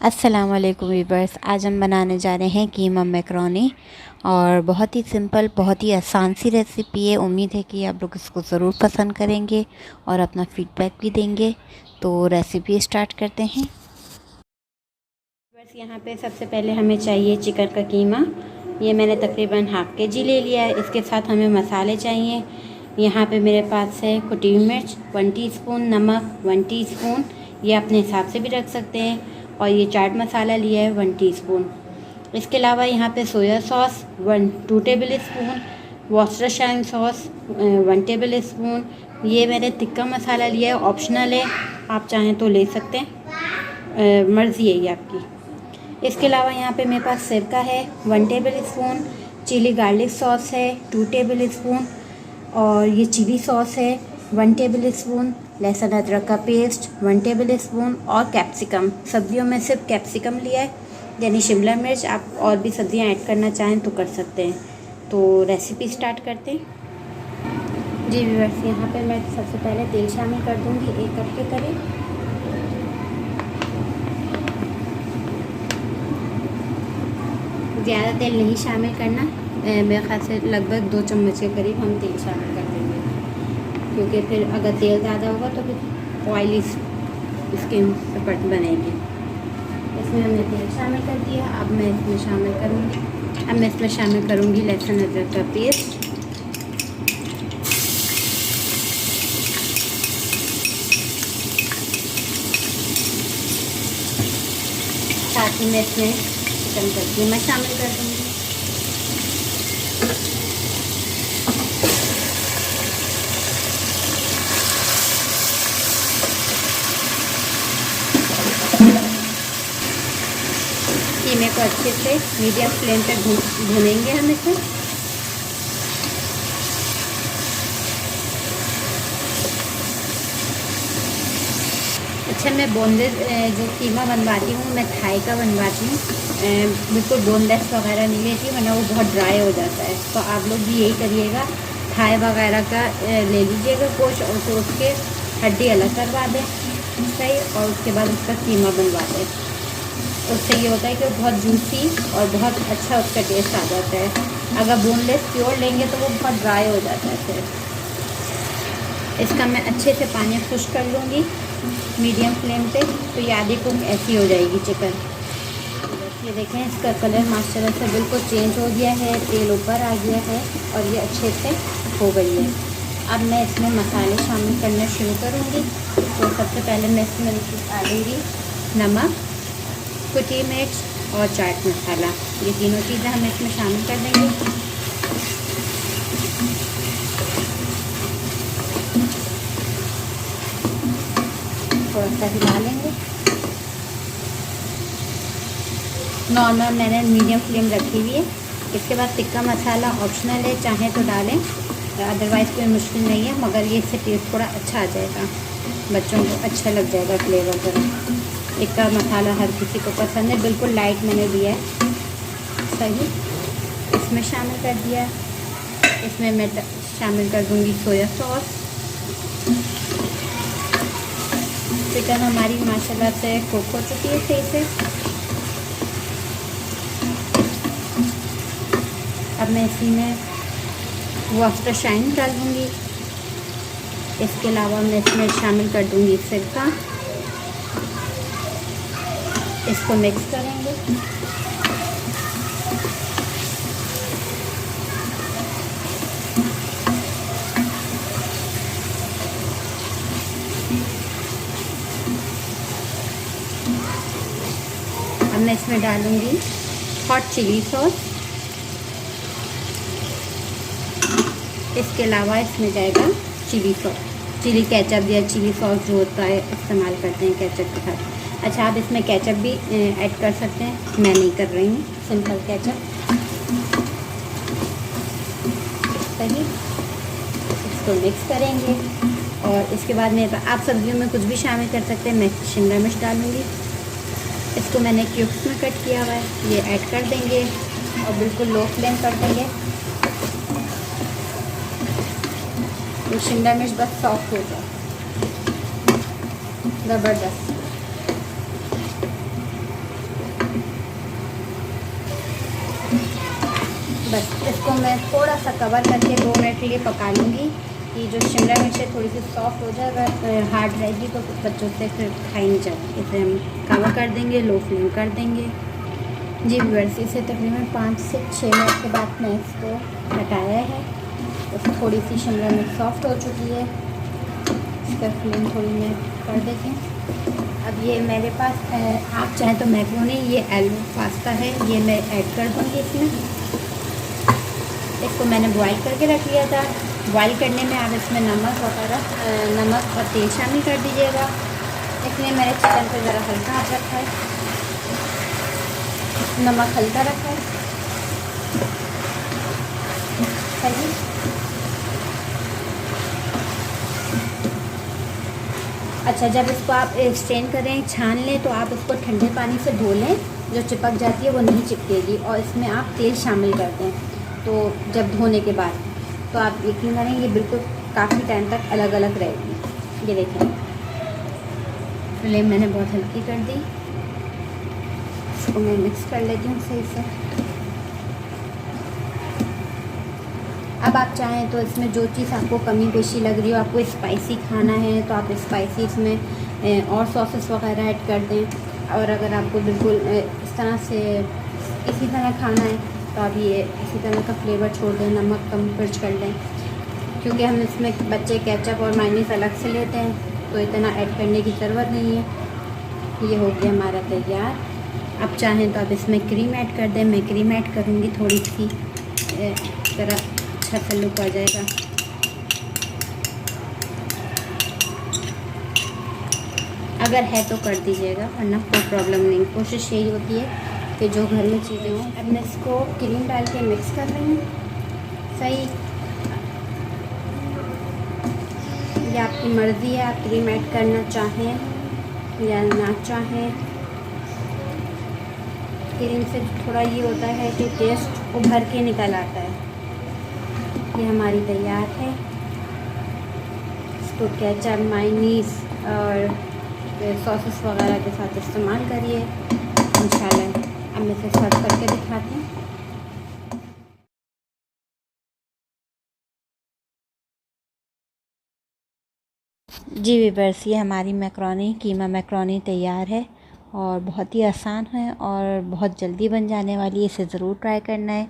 अस्सलाम वालेकुम वीवर्स। आज हम बनाने जा रहे हैं कीमा मैकरोनी और बहुत ही सिंपल, बहुत ही आसान सी रेसिपी है। उम्मीद है कि आप लोग इसको ज़रूर पसंद करेंगे और अपना फीडबैक भी देंगे। तो रेसिपी स्टार्ट करते हैं। बस यहाँ पे सबसे पहले हमें चाहिए चिकन का कीमा। ये मैंने तकरीबन हाफ़ के जी ले लिया है। इसके साथ हमें मसाले चाहिए। यहाँ पे मेरे पास है कुटी हुई मिर्च 1 टीस्पून, नमक 1 टीस्पून, ये अपने हिसाब से भी रख सकते हैं। और ये चाट मसाला लिया है 1 टीस्पून। इसके अलावा यहाँ पे soya sauce 2 tablespoon, Worcestershire sauce 1 tablespoon. ये मैंने तिक्का मसाला लिया है, ऑप्शनल है, आप चाहें तो ले सकते हैं, मर्ज़ी है ये आपकी। इसके अलावा यहाँ पे मेरे पास सिरका है 1 tablespoon, chilli garlic sauce है 2 टेबल स्पून, और ये चिली सॉस है 1 टेबल स्पून, लहसुन अदरक का पेस्ट 1 टेबल स्पून, और कैप्सिकम। सब्जियों में सिर्फ कैप्सिकम लिया है, यानी शिमला मिर्च। आप और भी सब्जियां ऐड करना चाहें तो कर सकते हैं। तो रेसिपी स्टार्ट करते हैं। जी व्यूअर्स, यहाँ पे मैं सबसे पहले तेल शामिल कर दूँगी 1 कप के करीब। ज़्यादा तेल नहीं शामिल करना, मेरे ख्याल से लगभग 2 चम्मच के करीब हम तेल शामिल कर देंगे, क्योंकि फिर अगर तेल ज़्यादा होगा तो फिर ऑयली स्किन पट बनेगी। इसमें हमने तेल शामिल कर दिया। अब मैं इसमें शामिल करूँगी लहसुन अदरक का पेस्ट। साथ ही मैं इसमें चिकन का कीमा शामिल कर दूँगी। कीमे को अच्छे से मीडियम फ्लेम पे भूनेंगे हम इसे। अच्छा, मैं बोनलेस जो कीमा बनवाती हूँ, मैं थाई का बनवाती हूँ। बिल्कुल बोनलेस वगैरह नहीं लेती, वरना वो बहुत ड्राई हो जाता है। तो आप लोग भी यही करिएगा, थाई वगैरह का ले लीजिएगा गोश्त, और तो उसके हड्डी अलग करवा दें सही, और उसके बाद उसका कीमा बनवा दें। उससे ये होता है कि वो बहुत जूसी और बहुत अच्छा उसका टेस्ट आ जाता है। अगर बोनलेस प्योर लेंगे तो वो बहुत ड्राई हो जाता है। फिर इसका मैं अच्छे से पानी खुश्क कर लूँगी मीडियम फ्लेम पे, तो ये आधी कुक ऐसी हो जाएगी चिकन। ये देखें, इसका कलर माशाल्लाह से बिल्कुल चेंज हो गया है, तेल ऊपर आ गया है और ये अच्छे से हो गई है। अब मैं इसमें मसाले शामिल करना शुरू करूँगी। तो सबसे पहले मैं इसमें डालूँगी नमक, कुटी मिर्च और चाट मसाला। ये तीनों चीज़ें हम इसमें शामिल कर देंगे। थोड़ा सा हिला लेंगे। नॉर्मल मैंने मीडियम फ्लेम रखी हुई है। इसके बाद टिक्का मसाला ऑप्शनल है, चाहे तो डालें, अदरवाइज़ कोई मुश्किल नहीं है, मगर ये इससे टेस्ट थोड़ा अच्छा आ जाएगा, बच्चों को अच्छा लग जाएगा फ्लेवर का। टिक्का मसाला हर किसी को पसंद है, बिल्कुल लाइट मैंने दिया है सही। इसमें शामिल कर दिया। इसमें मैं शामिल कर दूँगी सोया सॉस। चिकन हमारी माशाल्लाह से कुक हो चुकी है सही से। अब मैं इसी में वॉस्टरशाइन डाल दूँगी। इसके अलावा मैं इसमें शामिल कर दूँगी सिरका। इसको मिक्स करेंगे। अब मैं इसमें डालूँगी हॉट चिली सॉस। इसके अलावा इसमें जाएगा चिली सॉस, चिली केचप या चिली सॉस जो होता है इस्तेमाल करते हैं केचप के साथ। अच्छा, आप इसमें केचप भी ऐड कर सकते हैं, मैं नहीं कर रही हूँ, सिंपल केचप सही। इसको मिक्स करेंगे और इसके बाद में आप सब्जियों में कुछ भी शामिल कर सकते हैं। मैं शिमला मिर्च डालूँगी। इसको मैंने क्यूब्स में कट किया हुआ है, ये ऐड कर देंगे और बिल्कुल लो फ्लेम कर देंगे। ये शिमला मिर्च बस सॉफ्ट हो जाए, ज़बरदस्त। बस इसको मैं थोड़ा सा कवर करके 2 मिनट के लिए पका लूँगी कि जो शिमला मिर्च है थोड़ी सी सॉफ्ट हो जाए। अगर हार्ड रहेगी तो बच्चों से फिर खाई नहीं जाती। इसे हम कवर कर देंगे, लो फ्लेम कर देंगे। जी व्यूअर्स, इसे तकरीबन 5 से 6 मिनट के बाद मैं इसको हटाया है। तो थोड़ी सी शिमला मिर्च सॉफ्ट हो चुकी है। इसका फ्लेम थोड़ी मैं कर देती हूँ। अब ये मेरे पास आप चाहें तो मैक्रोनी, ये आलू पास्ता है, ये मैं ऐड कर दूँगी इसमें। इसको मैंने बॉईल करके रख लिया था। बॉईल करने में आप इसमें नमक वगैरह नमक और तेल शामिल कर दीजिएगा। इसलिए मैंने चिकन पे ज़रा हल्का हाथ रखा है, नमक हल्का रखा है। सही। अच्छा, जब इसको आप स्ट्रेन करें, छान लें, तो आप इसको ठंडे पानी से धो लें। जो चिपक जाती है वो नहीं चिपकेगी। और इसमें आप तेल शामिल कर दें तो जब धोने के बाद, तो आप यकीन करें ये बिल्कुल काफ़ी टाइम तक अलग अलग रहेगी। ये देखें, फ्लेम मैंने बहुत हल्की कर दी। इसको मैं मिक्स कर लेती हूँ सही से। अब आप चाहें तो इसमें जो चीज़ आपको कमी पेशी लग रही हो, आपको स्पाइसी खाना है तो आप स्पाइसी इसमें और सॉसेस वगैरह ऐड कर दें। और अगर आपको बिल्कुल इस तरह से इसी तरह खाना है तो आप ये इसी तरह का फ्लेवर छोड़ दें, नमक कम मिर्च कर लें। क्योंकि हम इसमें बच्चे केचप और मायोनीज़ अलग से लेते हैं तो इतना ऐड करने की ज़रूरत नहीं है। ये हो गया हमारा तैयार। आप चाहें तो आप इसमें क्रीम ऐड कर दें। मैं क्रीम ऐड करूँगी थोड़ी सी, ज़रा अच्छा सा लुक आ जाएगा। अगर है तो कर दीजिएगा, वरना कोई प्रॉब्लम नहीं। कोशिश यही होती है कि जो घर में चीज़ें हों। अब मैं इसको क्रीम डाल के मिक्स कर रही हूँ। सही, ये आपकी मर्ज़ी है, आप क्रीम ऐड करना चाहें या ना चाहें। क्रीम से थोड़ा ये होता है कि टेस्ट उभर के निकल आता है। ये हमारी तैयार है। इसको केचप, मायोनीज़ और सॉसेस वगैरह के साथ इस्तेमाल करिए इंशाल्लाह। अब मैं इसे सर्व करके दिखाती हूँ। जी व्यूअर्स, ये हमारी मैक्रोनी, कीमा मैक्रोनी तैयार है और बहुत ही आसान है और बहुत जल्दी बन जाने वाली है। इसे ज़रूर ट्राई करना है।